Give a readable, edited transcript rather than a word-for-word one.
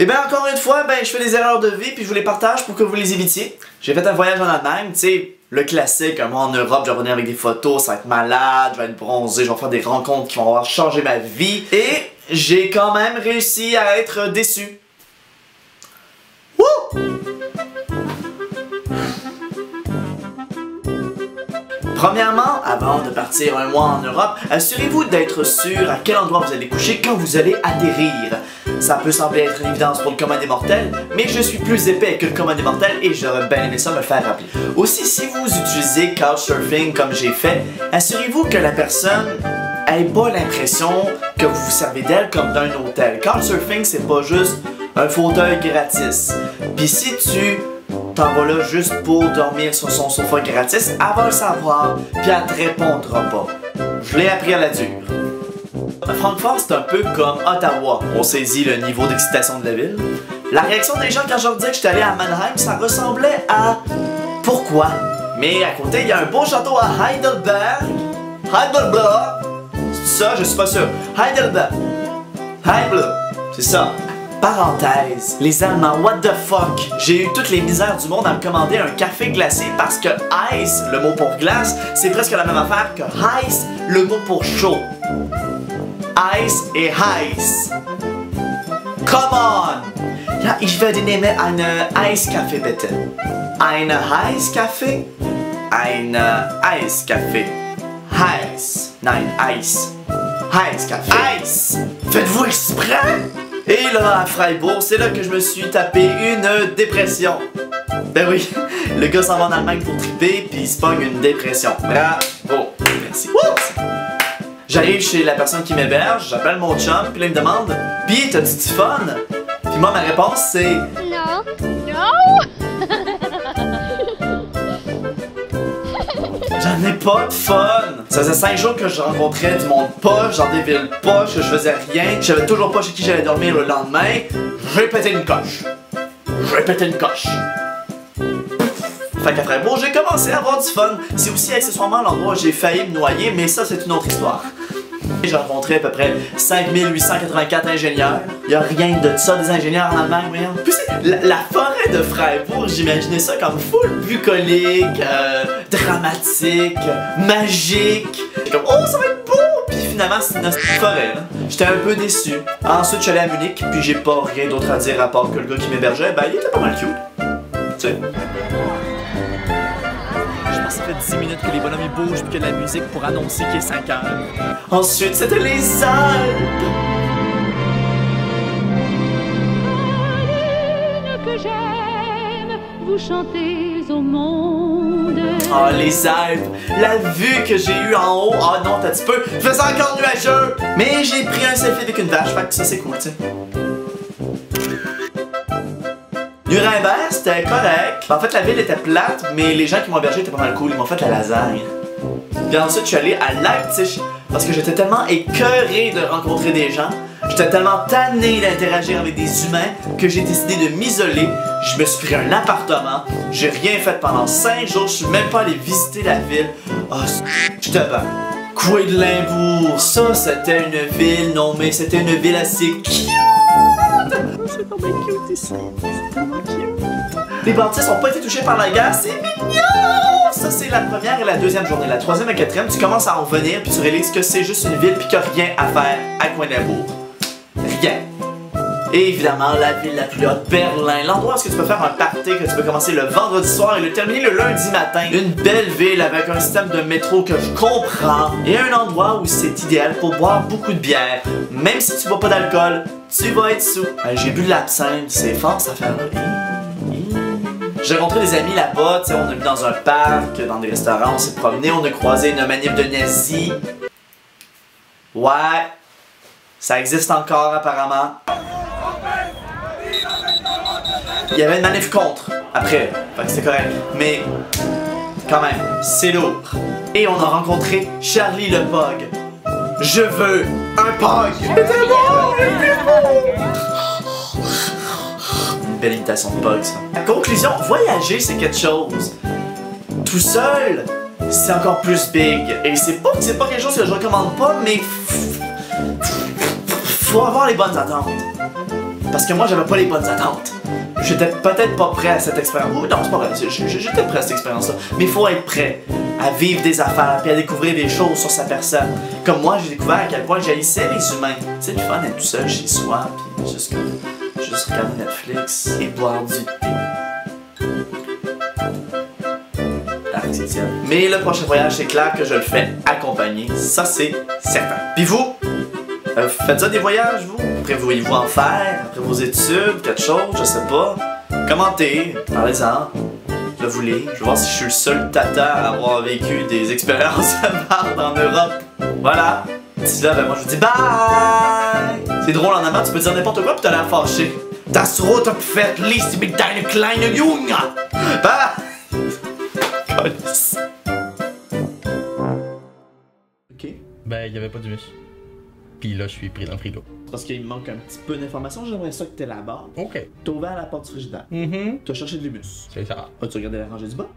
Et bien encore une fois, je fais des erreurs de vie puis je vous les partage pour que vous les évitiez. J'ai fait un voyage en Allemagne, tu sais, le classique, moi en Europe, je vais revenir avec des photos, ça va être malade, je vais être bronzé, je vais faire des rencontres qui vont avoir changé ma vie. Et j'ai quand même réussi à être déçu. Wouh! Premièrement, avant de partir un mois en Europe, assurez-vous d'être sûr à quel endroit vous allez coucher quand vous allez atterrir. Ça peut sembler être une évidence pour le commun des mortels, mais je suis plus épais que le commun des mortels et j'aurais bien aimé ça me faire rappeler. Aussi, si vous utilisez Couchsurfing comme j'ai fait, assurez-vous que la personne ait pas l'impression que vous vous servez d'elle comme d'un hôtel. Couchsurfing, c'est pas juste un fauteuil gratis. Puis si tu t'en vas là juste pour dormir sur son sofa gratis, elle va le savoir, puis elle te répondra pas. Je l'ai appris à la dure. Francfort, c'est un peu comme Ottawa. On saisit le niveau d'excitation de la ville. La réaction des gens quand je leur disais que j'étais allé à Mannheim, ça ressemblait à « Pourquoi? » Mais à côté, il y a un beau château à Heidelberg. Heidelberg. C'est ça? Je suis pas sûr. Heidelberg. Heidelberg. C'est ça. Parenthèse, les Allemands, what the fuck? J'ai eu toutes les misères du monde à me commander un café glacé parce que Eis, le mot pour glace, c'est presque la même affaire que heiß, le mot pour chaud. Eis et heiß. Come on! Ja, ich werde nehmen eine Eiskaffee bitte. Eine Heißkaffee? Eine Eiskaffee. Heiß. Nein, Eis. Heißkaffee. Eis! Faites-vous exprès? Et là, à Freiburg, c'est là que je me suis tapé une dépression. Ben oui, le gars s'en va en Allemagne pour triper, puis il se pogne une dépression. Bravo! Merci. J'arrive chez la personne qui m'héberge, j'appelle mon chum, puis là il me demande « Pis, t'as-tu du fun? » Puis moi, ma réponse, c'est « Non. Non! J'en ai pas de fun! » Ça faisait 5 jours que je rencontrais du monde poche, dans des villes poches, que je faisais rien. Je savais toujours pas chez qui j'allais dormir le lendemain. J'ai pété une coche. J'ai pété une coche. Fait qu'après, bon, j'ai commencé à avoir du fun. C'est aussi accessoirement l'endroit où j'ai failli me noyer, mais ça, c'est une autre histoire. J'ai rencontré à peu près 5884 ingénieurs. Il y a rien de ça des ingénieurs en Allemagne, voyons. Puis la forêt de Freiburg, j'imaginais ça comme full bucolique, dramatique, magique. J'étais comme, oh, ça va être beau! Puis finalement, c'est une forêt, là. J'étais un peu déçu. Ensuite, je suis allé à Munich, puis j'ai pas rien d'autre à dire à part que le gars qui m'hébergeait, il était pas mal cute. Tu sais. Ça fait 10 minutes que les bonhommes ils bougent puis que la musique pour annoncer qu'il est 5 heures. Ensuite, c'était les Alpes. Que j'aime, vous chantez au monde. Oh, les Alpes. La vue que j'ai eue en haut. Oh non, t'as un petit peu. Faisait encore nuageux. Mais j'ai pris un selfie avec une vache, fait que ça c'est cool, tu sais. Nuremberg, c'était correct. En fait, la ville était plate, mais les gens qui m'ont hébergé étaient pas mal cool. Ils m'ont fait la lasagne. Puis ensuite, je suis allé à Leipzig parce que j'étais tellement écœuré de rencontrer des gens. J'étais tellement tanné d'interagir avec des humains que j'ai décidé de m'isoler. Je me suis pris un appartement. J'ai rien fait pendant 5 jours. Je suis même pas allé visiter la ville. Oh, je te bats. Quedlinbourg, ça c'était une ville. Non, mais c'était une ville assez cute. C'est tellement cute ici. C'est tellement cute. Les bâtisses n'ont pas été touchés par la guerre, c'est mignon! Ça, c'est la première et la deuxième journée. La troisième et quatrième, tu commences à en revenir puis tu réalises que c'est juste une ville puis qu'il n'y a rien à faire à Quedlinbourg. Rien. Et évidemment, la ville la plus haute, Berlin. L'endroit où tu peux faire un party, que tu peux commencer le vendredi soir et le terminer le lundi matin. Une belle ville avec un système de métro que je comprends. Et un endroit où c'est idéal pour boire beaucoup de bière. Même si tu bois pas d'alcool, tu vas être sous. J'ai bu de l'absinthe, c'est fort cette affaire-là. J'ai rencontré des amis là-bas, tu sais, on a vu dans un parc, dans des restaurants, on s'est promené, on a croisé une manif de nazis. Ouais, ça existe encore apparemment. Il y avait une manif contre, après, fait que c'est correct, mais quand même, c'est lourd. Et on a rencontré Charlie le Pog. Je veux un Pog! C'était bon! Une belle imitation de Pog, ça. La conclusion, voyager, c'est quelque chose. Tout seul, c'est encore plus big. Et c'est pas quelque chose que je recommande pas, mais faut avoir les bonnes attentes. Parce que moi, j'avais pas les bonnes attentes. J'étais peut-être pas prêt à cette expérience. Oh, non, c'est pas vrai. J'étais prêt à cette expérience-là. Mais il faut être prêt à vivre des affaires puis à découvrir des choses sur sa personne. Comme moi, j'ai découvert à quel point j'haïssais les humains. C'est le fun d'être tout seul chez soi puis juste regarder Netflix et boire du thé. Mais le prochain voyage, c'est clair que je le fais accompagné. Ça, c'est certain. Puis vous? Faites ça des voyages, vous? Prévoyez-vous en faire? Après vos études? Quelque chose? Je sais pas. Commentez, parlez-en. Je le voulais. Je vais voir si je suis le seul tata à avoir vécu des expériences de merde en Europe. Voilà. D'ici là, ben moi je vous dis bye! C'est drôle en allemand, tu peux dire n'importe quoi pis t'as l'air fâché. Das rote Pferd liest mit deine kleine Junge! Bye! Ok. Ben, il y avait pas d'humus. Puis là, je suis pris dans le frigo. Parce qu'il me manque un petit peu d'informations, j'aimerais ça que t'es là-bas. Ok. T'as ouvert la porte du frigidaire. T'as cherché de l'humus. C'est ça. As-tu regardé la rangée du bas?